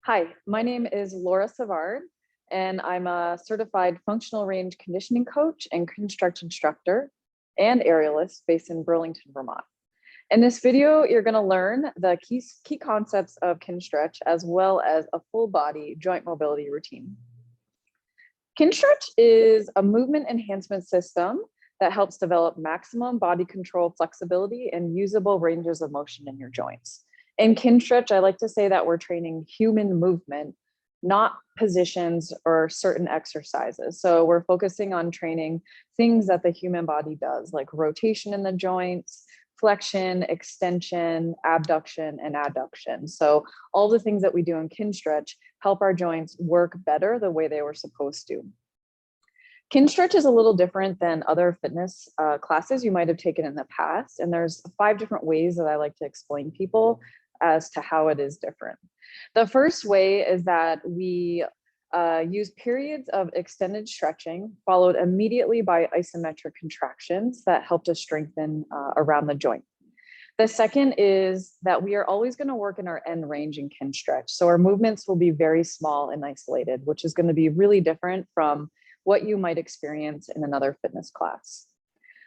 Hi, my name is Laura Savard, and I'm a certified functional range conditioning coach and Kinstretch instructor and aerialist based in Burlington, Vermont. In this video, you're going to learn the key concepts of Kinstretch as well as a full body joint mobility routine. Kinstretch is a movement enhancement system that helps develop maximum body control, flexibility, and usable ranges of motion in your joints. In Kinstretch, I like to say that we're training human movement, not positions or certain exercises. So we're focusing on training things that the human body does, like rotation in the joints, flexion, extension, abduction, and adduction. So all the things that we do in Kinstretch help our joints work better the way they were supposed to. Kinstretch is a little different than other fitness classes you might have taken in the past. And there's 5 different ways that I like to explain people as to how it is different. The first way is that we use periods of extended stretching followed immediately by isometric contractions that help to strengthen around the joint. The second is that we are always going to work in our end range in Kinstretch. So our movements will be very small and isolated, which is going to be really different from what you might experience in another fitness class.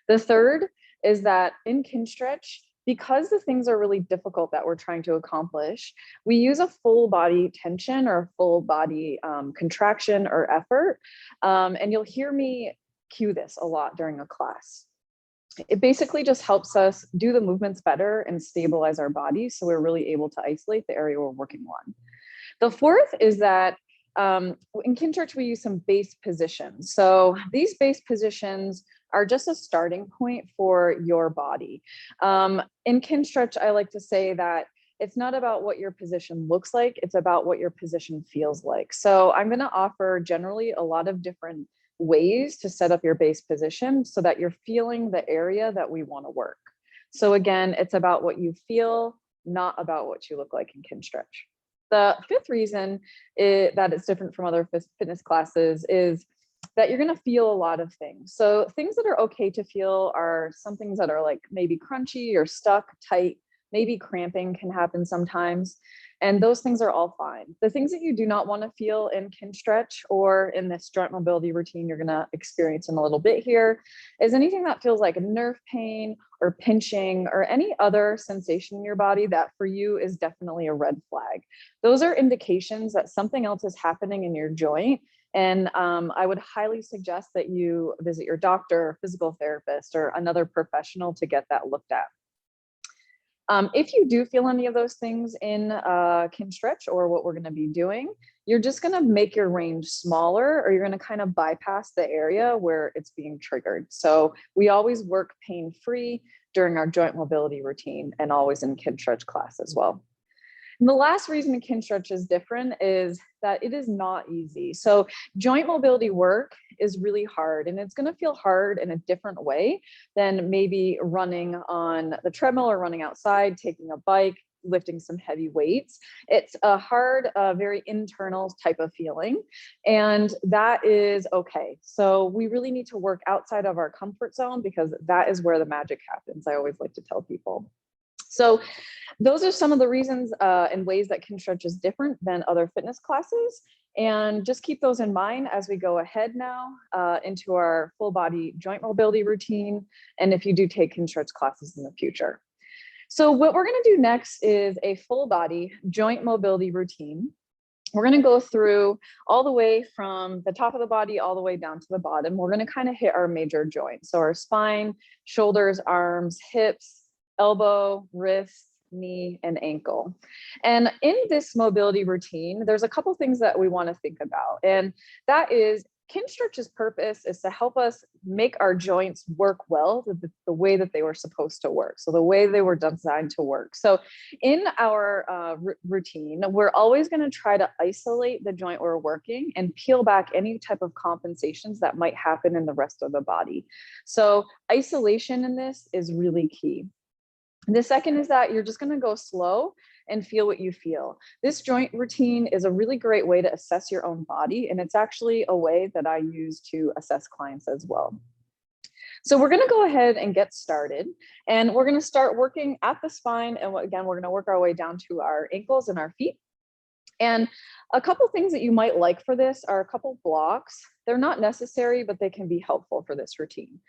The third is that in Kinstretch, because the things are really difficult that we're trying to accomplish, we use a full body tension or full body contraction or effort. And you'll hear me cue this a lot during a class. It basically just helps us do the movements better and stabilize our body so we're really able to isolate the area we're working on. The fourth is that in Kinstretch, we use some base positions. So these base positions are just a starting point for your body. In Kinstretch, I like to say that it's not about what your position looks like, it's about what your position feels like. So I'm going to offer generally a lot of different ways to set up your base position so that you're feeling the area that we want to work. So again, it's about what you feel, not about what you look like in Kinstretch. The fifth reason that it's different from other fitness classes is that you're going to feel a lot of things. So things that are okay to feel are some things that are like maybe crunchy or stuck, tight, maybe cramping can happen sometimes. And those things are all fine. The things that you do not want to feel in Kinstretch or in this joint mobility routine you're going to experience in a little bit here is anything that feels like nerve pain or pinching or any other sensation in your body that for you is definitely a red flag. Those are indications that something else is happening in your joint. And I would highly suggest that you visit your doctor, physical therapist, or another professional to get that looked at. If you do feel any of those things in Kinstretch or what we're going to be doing, you're just going to make your range smaller, or you're going to kind of bypass the area where it's being triggered. So we always work pain-free during our joint mobility routine and always in Kinstretch class as well. And the last reason Kinstretch is different is that it is not easy. So joint mobility work is really hard, and it's going to feel hard in a different way than maybe running on the treadmill or running outside, taking a bike, lifting some heavy weights. It's a hard, very internal type of feeling, and that is okay. So we really need to work outside of our comfort zone because that is where the magic happens. I always like to tell people. So those are some of the reasons and ways that Kinstretch is different than other fitness classes. And just keep those in mind as we go ahead now into our full body joint mobility routine. And if you do take Kinstretch classes in the future. So what we're going to do next is a full body joint mobility routine. We're going to go through all the way from the top of the body all the way down to the bottom. We're going to kind of hit our major joints. So our spine, shoulders, arms, hips, elbow, wrist, knee, and ankle. And in this mobility routine, there's a couple things that we want to think about. And that is Kinstretch's purpose is to help us make our joints work well the way that they were supposed to work. So the way they were designed to work. So in our routine, we're always going to try to isolate the joint we're working and peel back any type of compensations that might happen in the rest of the body. So isolation in this is really key. The second is that you're just going to go slow and feel what you feel. This joint routine is a really great way to assess your own body, and it's actually a way that I use to assess clients as well. So we're going to go ahead and get started, and we're going to start working at the spine, and again, we're going to work our way down to our ankles and our feet. And a couple things that you might like for this are a couple blocks. They're not necessary, but they can be helpful for this routine.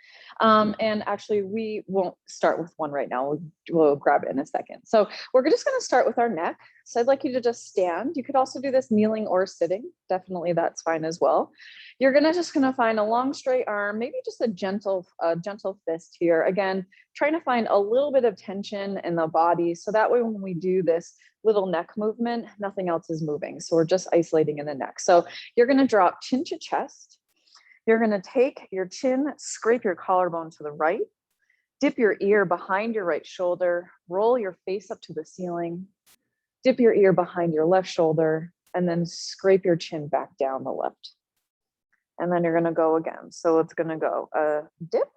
And actually, we won't start with one right now. We'll grab it in a second. So we're just going to start with our neck. So I'd like you to just stand. You could also do this kneeling or sitting. Definitely, that's fine as well. You're just going to find a long straight arm, maybe just a gentle fist here. Again, trying to find a little bit of tension in the body. So that way, when we do this little neck movement, nothing else is moving. So we're just isolating in the neck. So you're going to drop chin to chest. You're going to take your chin, scrape your collarbone to the right, dip your ear behind your right shoulder, roll your face up to the ceiling, dip your ear behind your left shoulder, and then scrape your chin back down the left. And then you're going to go again. So it's going to go a dip,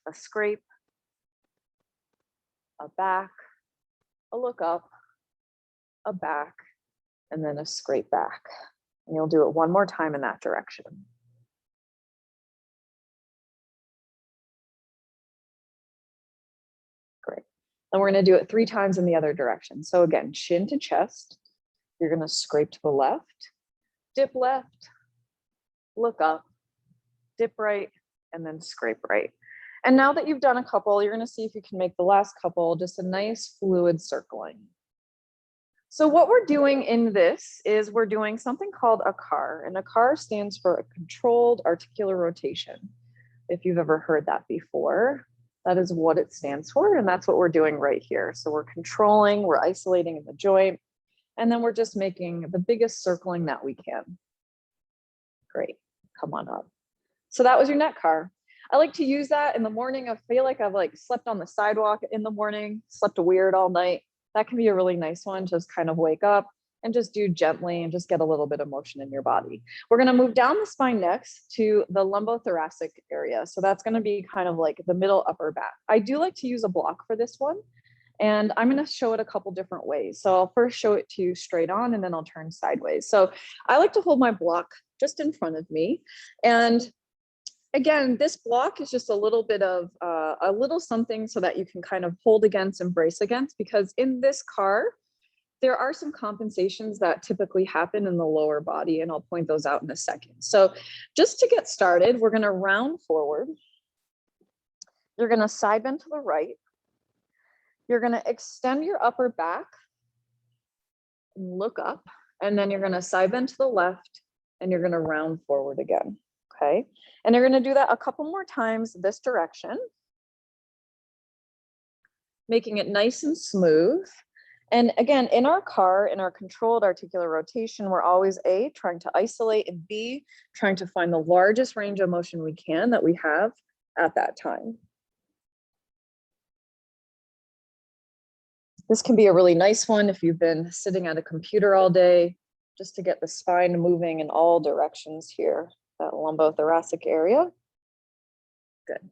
a scrape, a back, a look up, a back, and then a scrape back. And you'll do it one more time in that direction. Great. And we're going to do it 3 times in the other direction. So again, chin to chest. You're going to scrape to the left, dip left, look up, dip right, and then scrape right. And now that you've done a couple, you're going to see if you can make the last couple just a nice fluid circling. So what we're doing in this is we're doing something called a CAR, and a CAR stands for a controlled articular rotation. If you've ever heard that before, that is what it stands for, and that's what we're doing right here. So we're controlling, we're isolating in the joint, and then we're just making the biggest circling that we can. Great, come on up. So that was your neck CAR. I like to use that in the morning. I feel like I've slept on the sidewalk in the morning, slept weird all night. That can be a really nice one. Just kind of wake up and just do gently and just get a little bit of motion in your body. We're going to move down the spine next to the lumbothoracic area. So that's going to be kind of like the middle upper back. I do like to use a block for this one, and I'm going to show it a couple different ways. So I'll first show it to you straight on, and then I'll turn sideways. So I like to hold my block just in front of me. And again, this block is just a little bit of a little something so that you can kind of hold against and brace against, because in this CAR, there are some compensations that typically happen in the lower body, and I'll point those out in a second. So just to get started, we're going to round forward. You're going to side bend to the right. You're going to extend your upper back and look up, and then you're going to side bend to the left, and you're going to round forward again. Okay, and you're going to do that a couple more times this direction, making it nice and smooth. And again, in our CAR, in our controlled articular rotation, we're always A, trying to isolate, and B, trying to find the largest range of motion we can that we have at that time. This can be a really nice one if you've been sitting at a computer all day, just to get the spine moving in all directions here. That lumbothoracic area. Good.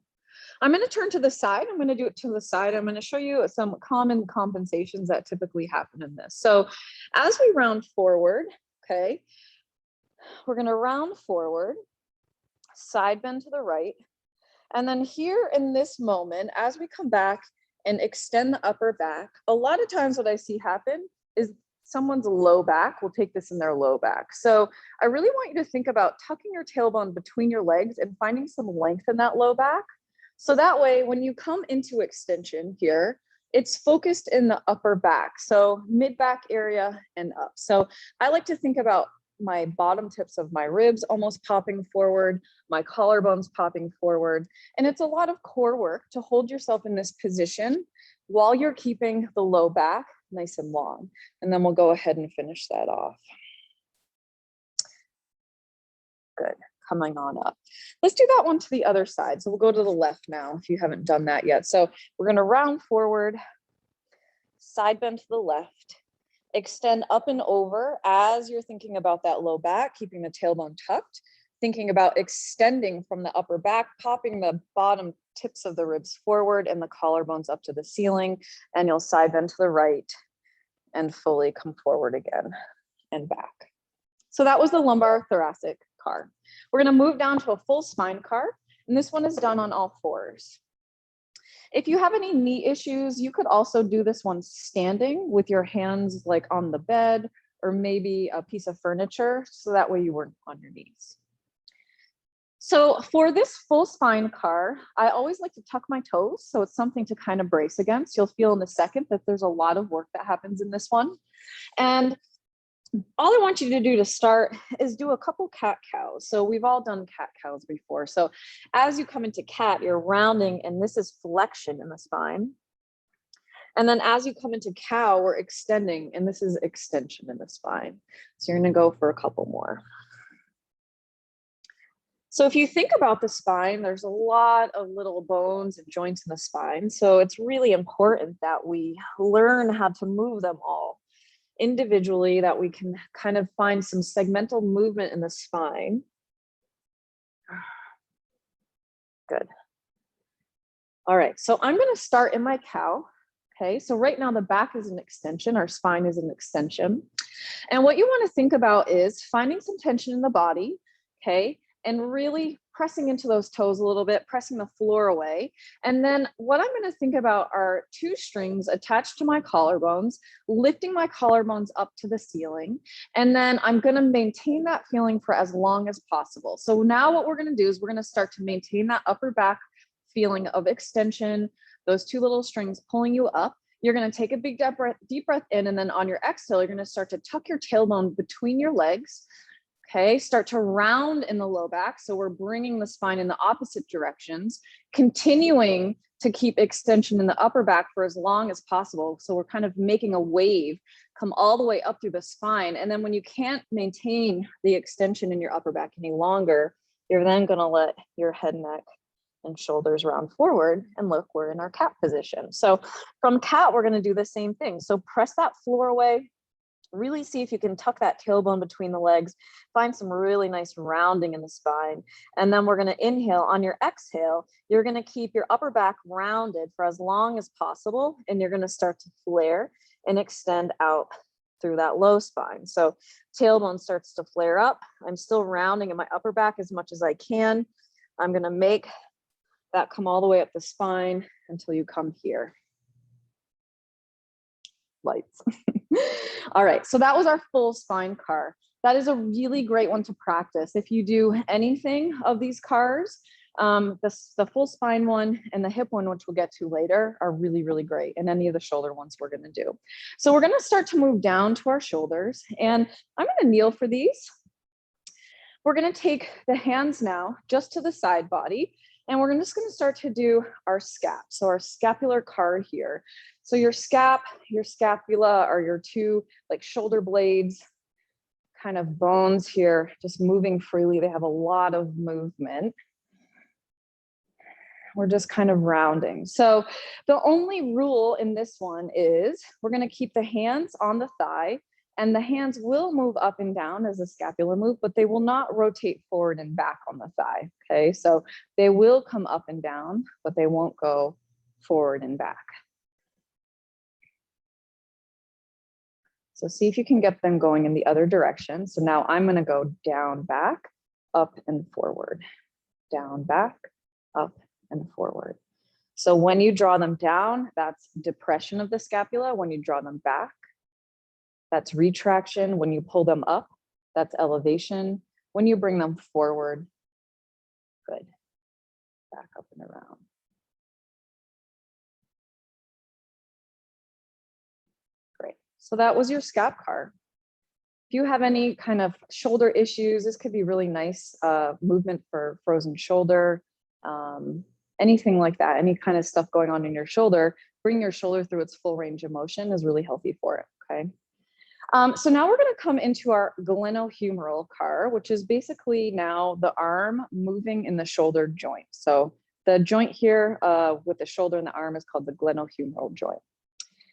I'm going to turn to the side. I'm going to do it to the side. I'm going to show you some common compensations that typically happen in this. So as we round forward, okay, we're going to round forward, side bend to the right. And then here in this moment, as we come back and extend the upper back, a lot of times what I see happen is someone's low back will take this in their low back. So I really want you to think about tucking your tailbone between your legs and finding some length in that low back. So that way, when you come into extension here, it's focused in the upper back. So mid back area and up. So I like to think about my bottom tips of my ribs almost popping forward, my collarbones popping forward. And it's a lot of core work to hold yourself in this position while you're keeping the low back nice and long. And then we'll go ahead and finish that off. Good, coming on up. Let's do that one to the other side. So we'll go to the left now if you haven't done that yet. So we're going to round forward, side bend to the left, extend up and over as you're thinking about that low back, keeping the tailbone tucked, thinking about extending from the upper back, popping the bottom tips of the ribs forward and the collarbones up to the ceiling, and you'll side bend to the right and fully come forward again and back. So that was the lumbar thoracic CAR. We're going to move down to a full spine CAR, and this one is done on all fours. If you have any knee issues, you could also do this one standing with your hands like on the bed or maybe a piece of furniture, so that way you weren't on your knees. So for this full spine car, I always like to tuck my toes, so it's something to kind of brace against. You'll feel in a second that there's a lot of work that happens in this one. And all I want you to do to start is do a couple cat cows. So we've all done cat cows before. So as you come into cat, you're rounding, and this is flexion in the spine. And then as you come into cow, we're extending, and this is extension in the spine. So you're gonna go for a couple more. So if you think about the spine, there's a lot of little bones and joints in the spine. So it's really important that we learn how to move them all individually, that we can kind of find some segmental movement in the spine. Good. All right, so I'm going to start in my cow. Okay, so right now the back is an extension, our spine is an extension. And what you want to think about is finding some tension in the body, okay, and really pressing into those toes a little bit, pressing the floor away. And then what I'm going to think about are 2 strings attached to my collarbones, lifting my collarbones up to the ceiling. And then I'm going to maintain that feeling for as long as possible. So now what we're going to do is we're going to start to maintain that upper back feeling of extension, those 2 little strings pulling you up. You're going to take a big deep breath in, and then on your exhale, you're going to start to tuck your tailbone between your legs. Okay, start to round in the low back. So we're bringing the spine in the opposite directions, continuing to keep extension in the upper back for as long as possible. So we're kind of making a wave, come all the way up through the spine. And then when you can't maintain the extension in your upper back any longer, you're then going to let your head, neck, and shoulders round forward, and look, we're in our cat position. So from cat, we're going to do the same thing. So press that floor away. Really see if you can tuck that tailbone between the legs, find some really nice rounding in the spine. And then we're going to inhale. On your exhale, you're going to keep your upper back rounded for as long as possible. And you're going to start to flare and extend out through that low spine. So tailbone starts to flare up. I'm still rounding in my upper back as much as I can. I'm going to make that come all the way up the spine until you come here. Lights. All right, so that was our full spine car. That is a really great one to practice. If you do anything of these cars, the full spine one and the hip one, which we'll get to later, are really, really great. And any of the shoulder ones we're going to do. So we're going to start to move down to our shoulders, and I'm going to kneel for these. We're going to take the hands now just to the side body, and we're just going to start to do our scap. So our scapular car here. So your scap, your scapula are your 2 like shoulder blades, kind of bones here, just moving freely. They have a lot of movement. We're just kind of rounding. So the only rule in this one is we're going to keep the hands on the thigh, and the hands will move up and down as a scapula move, but they will not rotate forward and back on the thigh. Okay, so they will come up and down, but they won't go forward and back. So see if you can get them going in the other direction. So now I'm going to go down, back, up, and forward. Down, back, up, and forward. So when you draw them down, that's depression of the scapula. When you draw them back, that's retraction. When you pull them up, that's elevation. When you bring them forward, good. Back up and around. Great. So that was your scap car. If you have any kind of shoulder issues, this could be really nice movement for frozen shoulder, anything like that, any kind of stuff going on in your shoulder, bring your shoulder through its full range of motion is really healthy for it, okay? So now we're going to come into our glenohumeral car, which is basically now the arm moving in the shoulder joint. So the joint here with the shoulder and the arm is called the glenohumeral joint.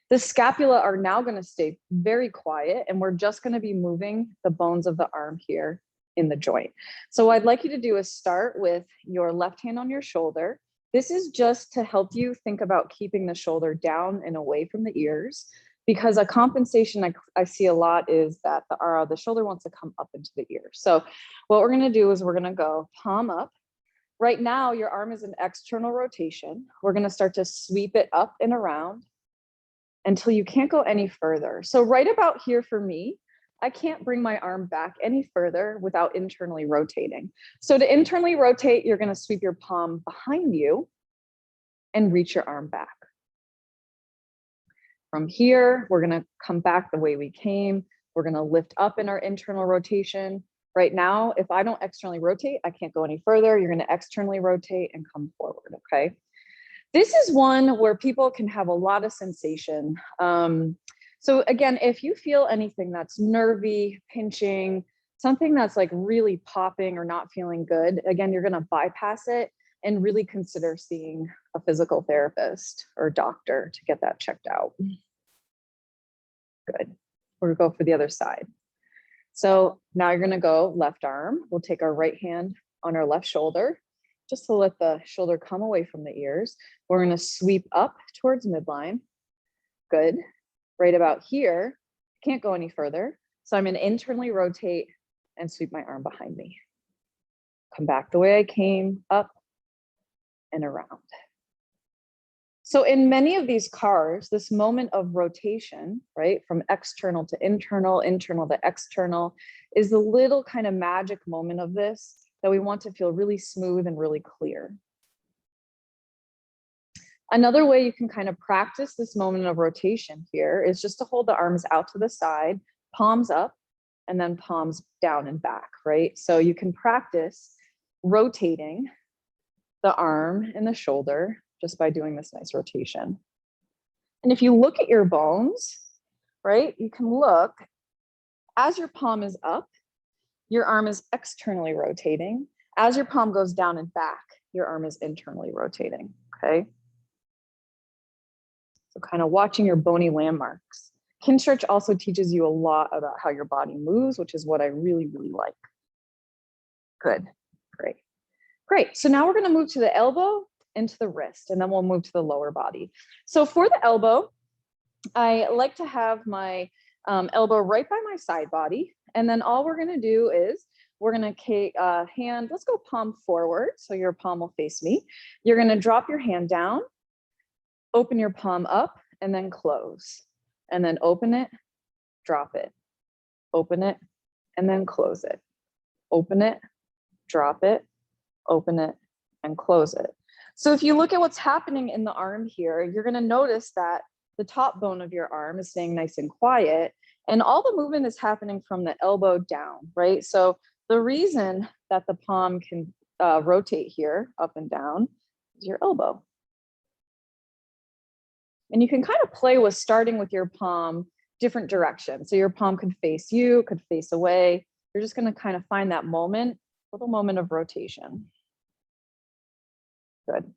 The scapula are now going to stay very quiet, and we're just going to be moving the bones of the arm here in the joint. So what I'd like you to do is start with your left hand on your shoulder. This is just to help you think about keeping the shoulder down and away from the ears, because a compensation I see a lot is that the shoulder wants to come up into the ear. So what we're going to do is we're going to go palm up. Right now, your arm is in external rotation. We're going to start to sweep it up and around until you can't go any further. So right about here for me, I can't bring my arm back any further without internally rotating. So to internally rotate, you're going to sweep your palm behind you and reach your arm back. From here, we're going to come back the way we came. We're going to lift up in our internal rotation. Right now, if I don't externally rotate, I can't go any further. You're going to externally rotate and come forward, okay? This is one where people can have a lot of sensation. So again, if you feel anything that's nervy, pinching, something that's like really popping or not feeling good, again, you're going to bypass it and really consider seeing a physical therapist or doctor to get that checked out. Good. We'll go for the other side. So now you're going to go left arm. We'll take our right hand on our left shoulder, just to let the shoulder come away from the ears. We're going to sweep up towards midline. Good. Right about here, can't go any further. So I'm going to internally rotate and sweep my arm behind me. Come back the way I came, up and around. So in many of these cars, this moment of rotation, right, from external to internal, internal to external, is the little kind of magic moment of this that we want to feel really smooth and really clear. Another way you can kind of practice this moment of rotation here is just to hold the arms out to the side, palms up, and then palms down and back, right? So you can practice rotating the arm and the shoulder just by doing this nice rotation. And if you look at your bones, right, you can look, as your palm is up, your arm is externally rotating. As your palm goes down and back, your arm is internally rotating, okay? So kind of watching your bony landmarks. Kinstretch also teaches you a lot about how your body moves, which is what I really, really like. Good, great. Great, so now we're gonna move to the elbow and to the wrist, and then we'll move to the lower body. So for the elbow, I like to have my elbow right by my side body. And then all we're gonna do is we're gonna take a hand, let's go palm forward. So your palm will face me. You're gonna drop your hand down, open your palm up, and then close. And then open it, drop it, open it, and then close it. Open it, drop it, open it, and close it. So if you look at what's happening in the arm here, you're gonna notice that the top bone of your arm is staying nice and quiet, and all the movement is happening from the elbow down, right? So the reason that the palm can rotate here, up and down, is your elbow. And you can kind of play with starting with your palm different directions. So your palm could face you, could face away. You're just gonna kind of find that moment, little moment of rotation. Good.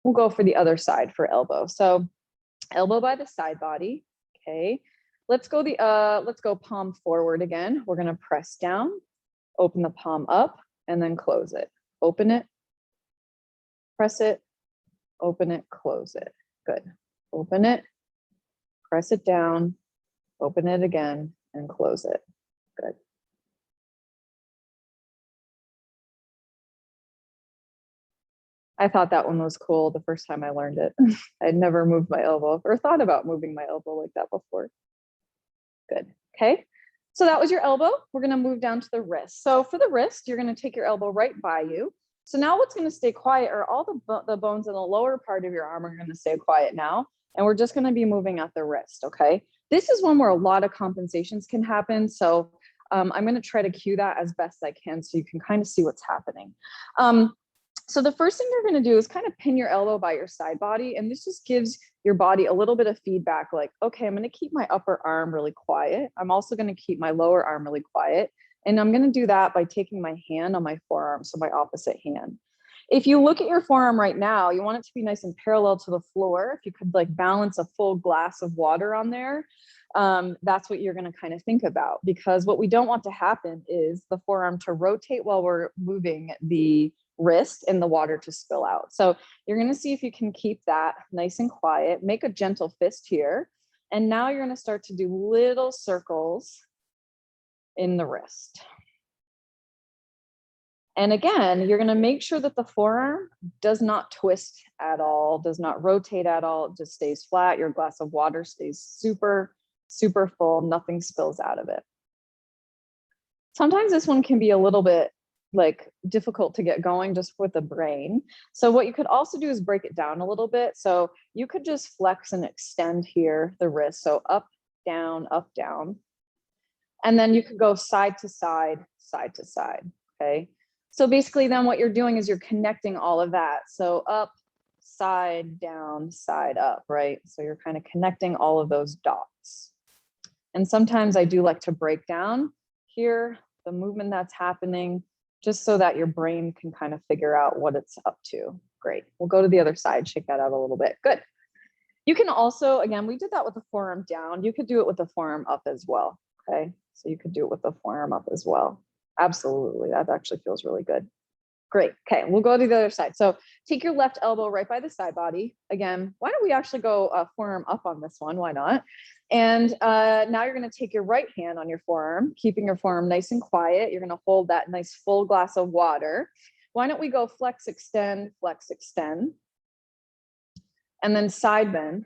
We'll go for the other side for elbow. So elbow by the side body, okay. Let's go palm forward again. We're gonna press down, open the palm up, and then close it. Open it, press it, open it, close it. Good. Open it, press it down, open it again, and close it. Good. I thought that one was cool the first time I learned it. I'd never moved my elbow or thought about moving my elbow like that before. Good. Okay. So that was your elbow. We're going to move down to the wrist. So for the wrist, you're going to take your elbow right by you. So now what's going to stay quiet are all the bones in the lower part of your arm are going to stay quiet now. And we're just going to be moving at the wrist. Okay. This is one where a lot of compensations can happen. So I'm going to try to cue that as best I can so you can kind of see what's happening. So the first thing you're going to do is kind of pin your elbow by your side body. And this just gives your body a little bit of feedback like, okay, I'm going to keep my upper arm really quiet. I'm also going to keep my lower arm really quiet. And I'm going to do that by taking my hand on my forearm, so my opposite hand. If you look at your forearm right now, you want it to be nice and parallel to the floor. If you could like balance a full glass of water on there, that's what you're going to kind of think about, because what we don't want to happen is the forearm to rotate while we're moving the wrist and the water to spill out. So you're going to see if you can keep that nice and quiet, make a gentle fist here. And now you're going to start to do little circles in the wrist. And again, you're going to make sure that the forearm does not twist at all, does not rotate at all. It just stays flat. Your glass of water stays super super full, nothing spills out of it. Sometimes this one can be a little bit like difficult to get going just with the brain. So what you could also do is break it down a little bit. So you could just flex and extend here, the wrist. So up, down, and then you could go side to side, okay? So basically then what you're doing is you're connecting all of that. So up, side, down, side, up, right? So you're kind of connecting all of those dots. And sometimes I do like to break down here the movement that's happening, just so that your brain can kind of figure out what it's up to. Great. We'll go to the other side, shake that out a little bit. Good. You can also, again, we did that with the forearm down. You could do it with the forearm up as well. Okay. So you could do it with the forearm up as well. Absolutely. That actually feels really good. Great. Okay. We'll go to the other side. So take your left elbow right by the side body. Again, why don't we actually go forearm up on this one? Why not? And now you're going to take your right hand on your forearm, keeping your forearm nice and quiet. You're going to hold that nice full glass of water. Why don't we go flex, extend, and then side bend,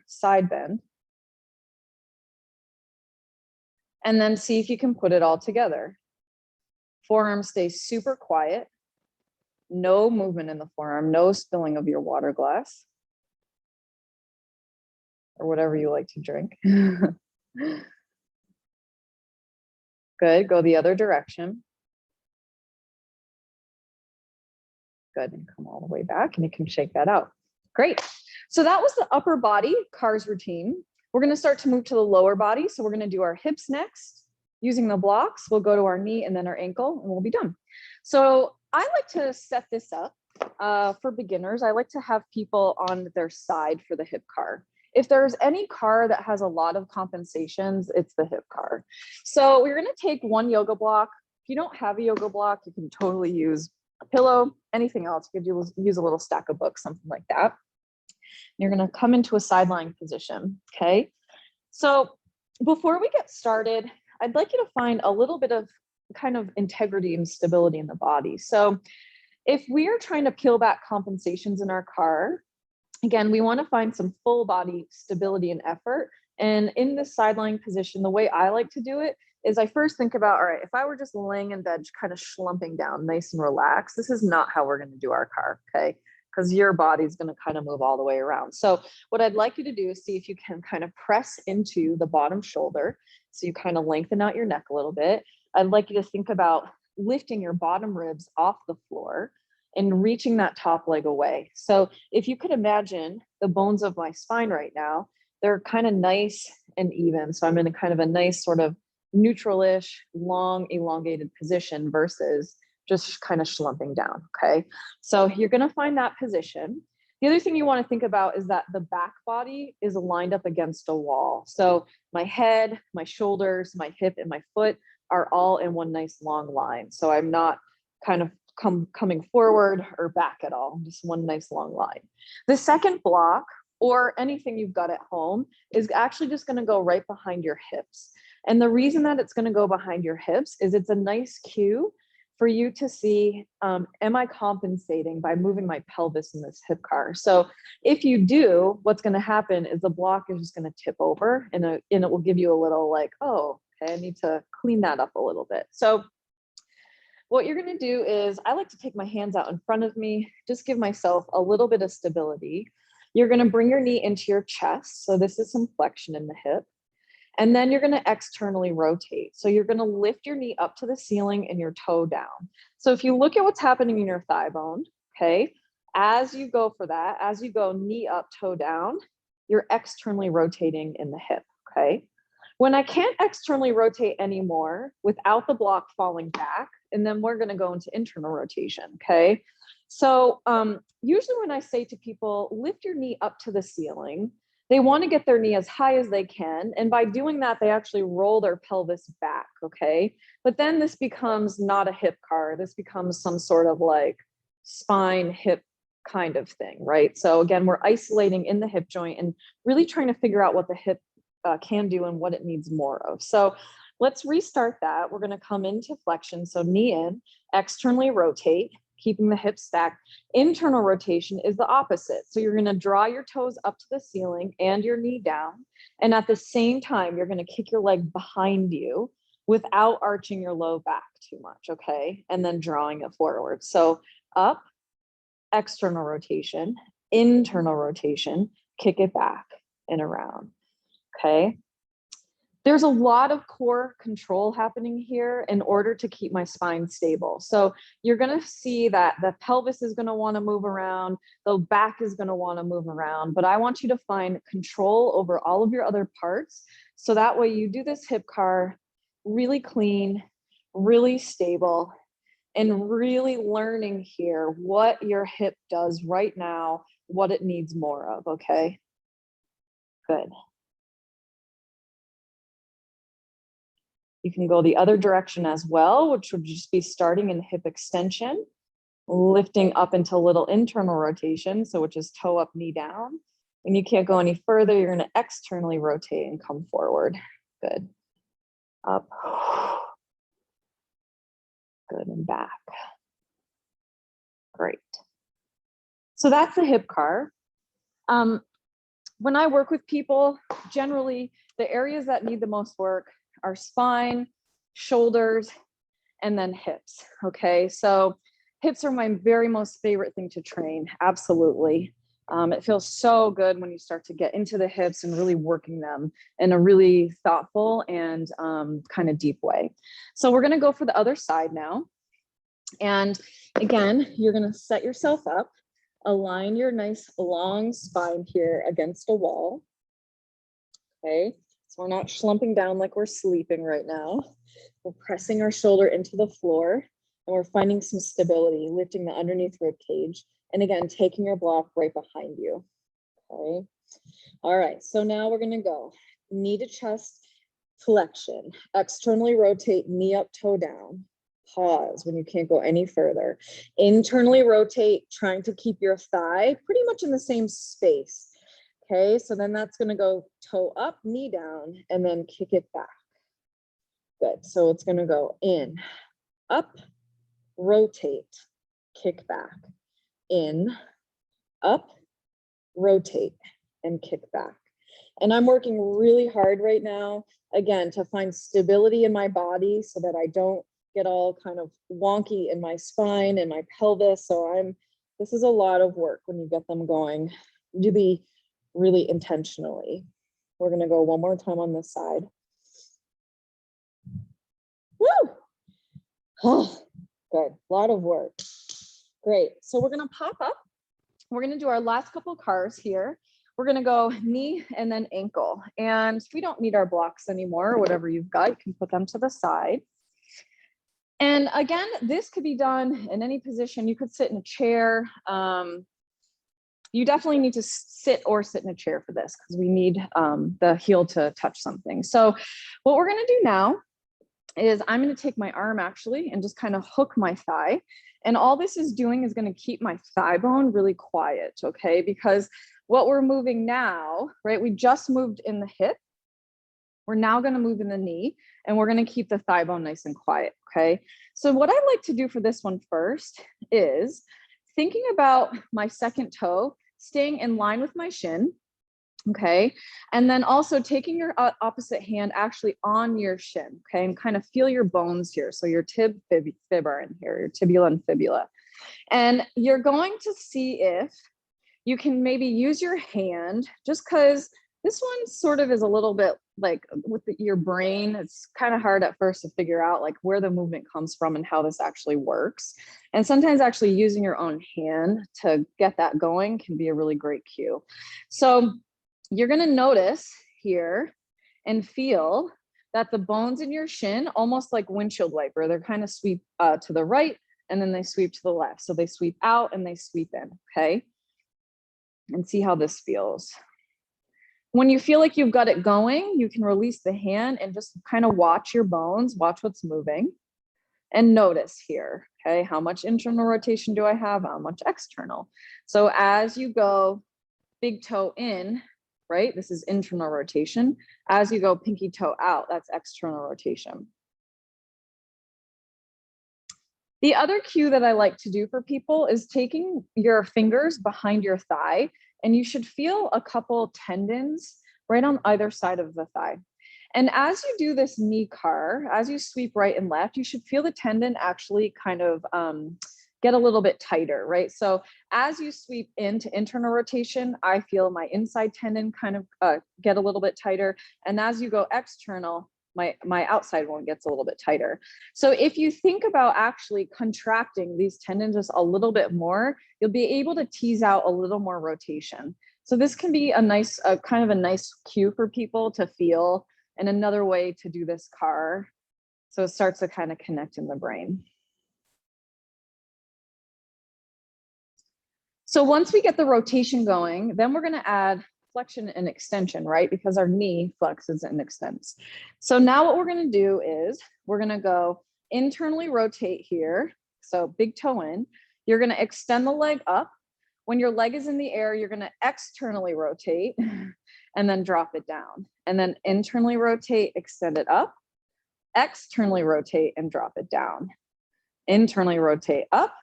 and then see if you can put it all together. Forearm stays super quiet. No movement in the forearm, no spilling of your water glass or whatever you like to drink. Good, go the other direction. Good, and come all the way back and you can shake that out. Great. So that was the upper body CARS routine. We're gonna start to move to the lower body. So we're gonna do our hips next. Using the blocks, we'll go to our knee and then our ankle and we'll be done. So I like to set this up for beginners. I like to have people on their side for the hip CAR. If there's any CAR that has a lot of compensations, it's the hip CAR. So we're gonna take one yoga block. If you don't have a yoga block, you can totally use a pillow, anything else. You could use a little stack of books, something like that. You're gonna come into a side lying position, okay? So before we get started, I'd like you to find a little bit of kind of integrity and stability in the body. So if we are trying to peel back compensations in our CAR, again, we want to find some full body stability and effort. And in this side lying position, the way I like to do it is I first think about, all right, if I were just laying in bed, kind of slumping down, nice and relaxed, this is not how we're going to do our CAR, okay? Because your body's going to kind of move all the way around. So what I'd like you to do is see if you can kind of press into the bottom shoulder. So you kind of lengthen out your neck a little bit. I'd like you to think about lifting your bottom ribs off the floor and reaching that top leg away. So if you could imagine the bones of my spine right now, they're kind of nice and even. So I'm in a kind of a nice sort of neutralish, long, elongated position versus just kind of slumping down, okay? So you're gonna find that position. The other thing you wanna think about is that the back body is lined up against a wall. So my head, my shoulders, my hip, and my foot are all in one nice long line. So I'm not kind of coming forward or back at all, just one nice long line. The second block, or anything you've got at home, is actually just gonna go right behind your hips. And the reason that it's gonna go behind your hips is it's a nice cue for you to see, am I compensating by moving my pelvis in this hip CAR? So if you do, what's gonna happen is the block is just gonna tip over and it will give you a little like, oh, okay, I need to clean that up a little bit. So what you're gonna do is, I like to take my hands out in front of me, just give myself a little bit of stability. You're gonna bring your knee into your chest. So this is some flexion in the hip. And then you're gonna externally rotate. So you're gonna lift your knee up to the ceiling and your toe down. So if you look at what's happening in your thigh bone, okay, as you go for that, as you go knee up, toe down, you're externally rotating in the hip, okay? When I can't externally rotate anymore without the block falling back, and then we're gonna go into internal rotation, okay? So usually when I say to people, lift your knee up to the ceiling, they want to get their knee as high as they can. And by doing that, they actually roll their pelvis back, okay? But then this becomes not a hip CAR. This becomes some sort of like spine hip kind of thing, right? So again, we're isolating in the hip joint and really trying to figure out what the hip can do and what it needs more of. So let's restart that. We're going to come into flexion. So knee in, externally rotate. keeping the hips stacked. Internal rotation is the opposite. So you're gonna draw your toes up to the ceiling and your knee down. And at the same time, you're gonna kick your leg behind you without arching your low back too much, okay? And then drawing it forward. So up, external rotation, internal rotation, kick it back and around, okay? There's a lot of core control happening here in order to keep my spine stable. So you're gonna see that the pelvis is gonna wanna move around, the back is gonna wanna move around, but I want you to find control over all of your other parts. So that way you do this hip car really clean, really stable, and really learning here what your hip does right now, what it needs more of, okay? Good. You can go the other direction as well, which would just be starting in hip extension, lifting up into little internal rotation, so which is toe up, knee down. When you can't go any further, you're gonna externally rotate and come forward. Good. Up. Good, and back. Great. So that's the hip car. When I work with people, generally the areas that need the most work are spine, shoulders, and then hips, okay? So hips are my very most favorite thing to train, absolutely. It feels so good when you start to get into the hips and really working them in a really thoughtful and kind of deep way. So we're gonna go for the other side now. And again, you're gonna set yourself up, align your nice long spine here against a wall, okay? So we're not slumping down like we're sleeping right now. We're pressing our shoulder into the floor and we're finding some stability, lifting the underneath rib cage. And again, taking your block right behind you, okay? All right, so now we're gonna go knee to chest flexion, externally rotate, knee up, toe down. Pause when you can't go any further. Internally rotate, trying to keep your thigh pretty much in the same space. Okay, so then that's gonna go toe up, knee down, and then kick it back. Good, so it's gonna go in, up, rotate, kick back, in, up, rotate, and kick back. And I'm working really hard right now, again, to find stability in my body so that I don't get all kind of wonky in my spine and my pelvis. So this is a lot of work when you get them going really intentionally. We're gonna go one more time on this side. Woo! Oh, good, a lot of work. Great, so we're gonna pop up. We're gonna do our last couple cars here. We're gonna go knee and then ankle. And we don't need our blocks anymore, whatever you've got, you can put them to the side. And again, this could be done in any position. You could sit in a chair. You definitely need to sit in a chair for this because we need the heel to touch something. So what we're gonna do now is I'm gonna take my arm actually and just kind of hook my thigh. And all this is doing is gonna keep my thigh bone really quiet, okay? Because what we're moving now, right? We just moved in the hip. We're now gonna move in the knee and we're gonna keep the thigh bone nice and quiet, okay? So what I like to do for this one first is thinking about my second toe staying in line with my shin, okay? And then also taking your opposite hand actually on your shin, okay? And kind of feel your bones here. So your fib are in here, your tibula and fibula. And you're going to see if you can maybe use your hand, just because this one sort of is a little bit like with your brain, it's kind of hard at first to figure out like where the movement comes from and how this actually works. And sometimes actually using your own hand to get that going can be a really great cue. So you're gonna notice here and feel that the bones in your shin, almost like windshield wiper, they're kind of sweep to the right and then they sweep to the left. So they sweep out and they sweep in, okay? And see how this feels. When you feel like you've got it going, you can release the hand and just kind of watch your bones, watch what's moving, and notice here, okay? How much internal rotation do I have? How much external? So as you go big toe in, right? This is internal rotation. As you go pinky toe out, that's external rotation. The other cue that I like to do for people is taking your fingers behind your thigh, and you should feel a couple tendons right on either side of the thigh. And as you do this knee car, as you sweep right and left, you should feel the tendon actually kind of get a little bit tighter, right? So as you sweep into internal rotation, I feel my inside tendon kind of get a little bit tighter. And as you go external, my outside one gets a little bit tighter. So if you think about actually contracting these tendons just a little bit more, you'll be able to tease out a little more rotation. So this can be a nice, kind of a nice cue for people to feel, and another way to do this car. So it starts to kind of connect in the brain. So once we get the rotation going, then we're going to add flexion and extension, right? Because our knee flexes and extends. So now what we're going to do is we're going to go internally rotate here. So big toe in. You're going to extend the leg up. When your leg is in the air, you're going to externally rotate and then drop it down. And then internally rotate, extend it up. Externally rotate and drop it down. Internally rotate up.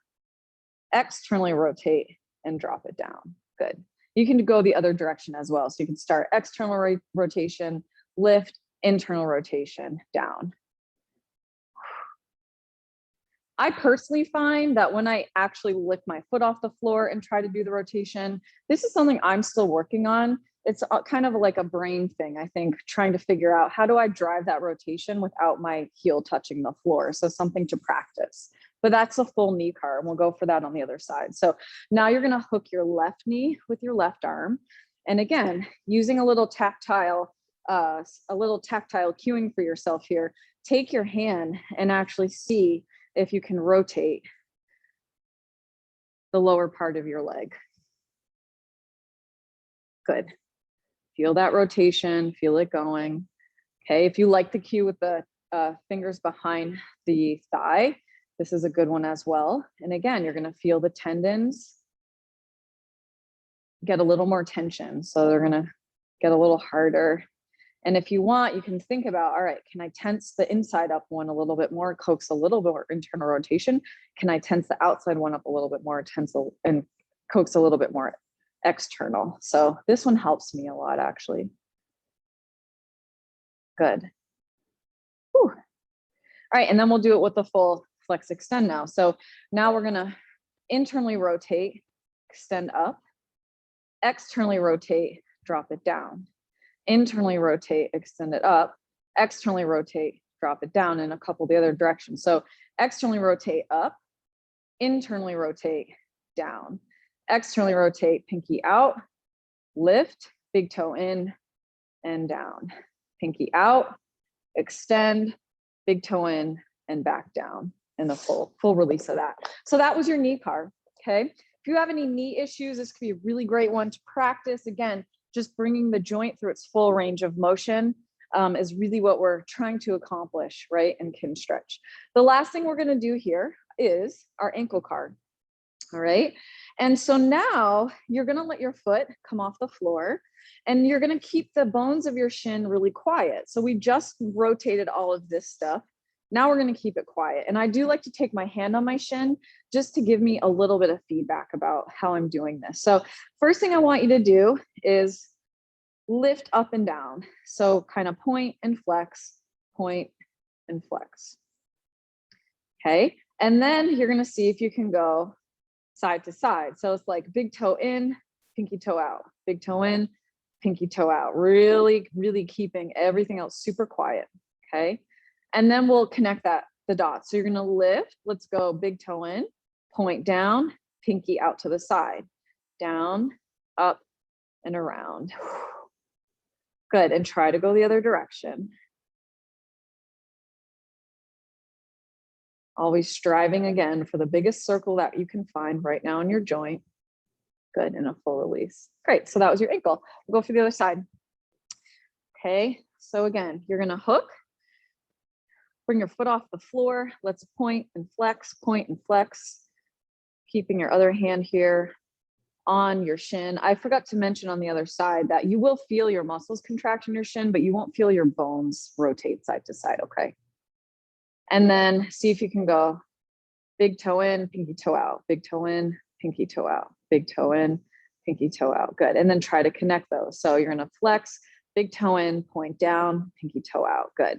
Externally rotate and drop it down. Good. You can go the other direction as well. So you can start external rotation, lift, internal rotation, down. I personally find that when I actually lift my foot off the floor and try to do the rotation, this is something I'm still working on. It's kind of like a brain thing, I think, trying to figure out how do I drive that rotation without my heel touching the floor. So something to practice. But that's a full knee car, and we'll go for that on the other side. So now you're going to hook your left knee with your left arm. And again, using a little tactile cueing for yourself here, take your hand and actually see if you can rotate the lower part of your leg. Good. Feel that rotation, feel it going. Okay, if you like the cue with the fingers behind the thigh, this is a good one as well. And again, you're gonna feel the tendons get a little more tension. So they're gonna get a little harder. And if you want, you can think about, all right, can I tense the inside up one a little bit more, coax a little bit more internal rotation? Can I tense the outside one up a little bit more, and coax a little bit more external? So this one helps me a lot, actually. Good. Whew. All right, and then we'll do it with the full flex extend now. So now we're gonna internally rotate, extend up, externally rotate, drop it down. Internally rotate, extend it up, externally rotate, drop it down in a couple of the other directions. So externally rotate up, internally rotate down, externally rotate, pinky out, lift, big toe in and down, pinky out, extend, big toe in and back down, and the full release of that. So that was your knee car, okay? If you have any knee issues, this could be a really great one to practice. Again, just bringing the joint through its full range of motion is really what we're trying to accomplish, right, in Kinstretch. The last thing we're gonna do here is our ankle car, all right? And so now you're gonna let your foot come off the floor, and you're gonna keep the bones of your shin really quiet. So we just rotated all of this stuff. Now we're gonna keep it quiet. And I do like to take my hand on my shin just to give me a little bit of feedback about how I'm doing this. So first thing I want you to do is lift up and down. So kind of point and flex, point and flex. Okay, and then you're gonna see if you can go side to side. So it's like big toe in, pinky toe out, big toe in, pinky toe out. Really, really keeping everything else super quiet, okay? And then we'll connect the dots. So you're gonna lift, let's go big toe in, point down, pinky out to the side, down, up, and around. Good, and try to go the other direction. Always striving again for the biggest circle that you can find right now in your joint. Good, and a full release. Great, so that was your ankle. We'll go for the other side. Okay, so again, you're gonna hook, bring your foot off the floor. Let's point and flex, keeping your other hand here on your shin. I forgot to mention on the other side that you will feel your muscles contract in your shin, but you won't feel your bones rotate side to side, okay? And then see if you can go big toe in, pinky toe out, big toe in, pinky toe out, big toe in, pinky toe out. Good. And then try to connect those. So you're going to flex, big toe in, point down, pinky toe out. Good.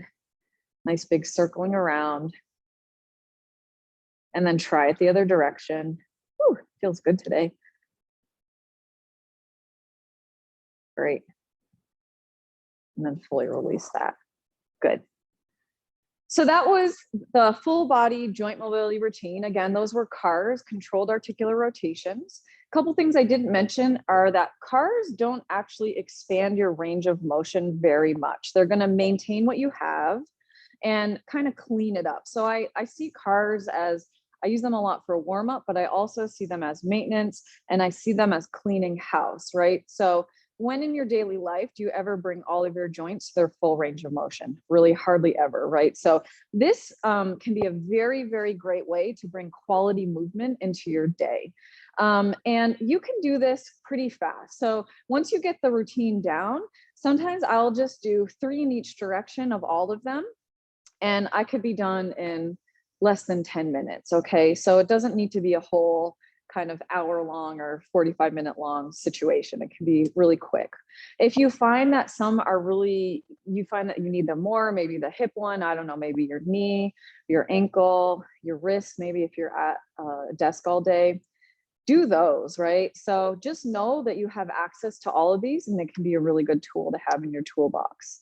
Nice big circling around. And then try it the other direction. Whew, feels good today. Great. And then fully release that. Good. So that was the full body joint mobility routine. Again, those were CARs, controlled articular rotations. A couple things I didn't mention are that CARs don't actually expand your range of motion very much. They're going to maintain what you have and kind of clean it up. So I see CARs as, I use them a lot for warm up, but I also see them as maintenance, and I see them as cleaning house, right? So when in your daily life do you ever bring all of your joints to their full range of motion? Really hardly ever, right? So this can be a very, very great way to bring quality movement into your day. And you can do this pretty fast. So once you get the routine down, sometimes I'll just do 3 in each direction of all of them, and I could be done in less than 10 minutes, okay? So it doesn't need to be a whole kind of hour-long or 45-minute long situation. It can be really quick. If you find that some are really, you find that you need them more, maybe the hip one, I don't know, maybe your knee, your ankle, your wrist, maybe if you're at a desk all day, do those, right? So just know that you have access to all of these, and it can be a really good tool to have in your toolbox.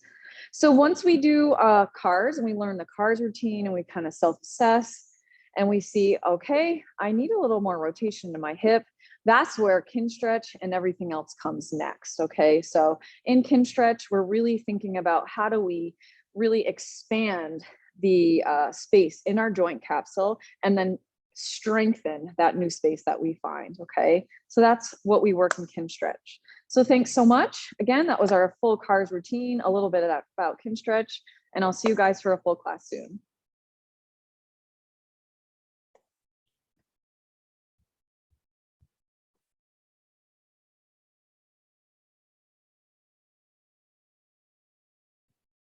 So once we do CARs and we learn the CARs routine and we kind of self-assess, and we see, okay, I need a little more rotation to my hip. That's where Kinstretch and everything else comes next, okay? So in Kinstretch, we're really thinking about how do we really expand the space in our joint capsule and then strengthen that new space that we find, okay? So that's what we work in Kinstretch. So thanks so much. Again, that was our full CARs routine, a little bit about Kinstretch, and I'll see you guys for a full class soon.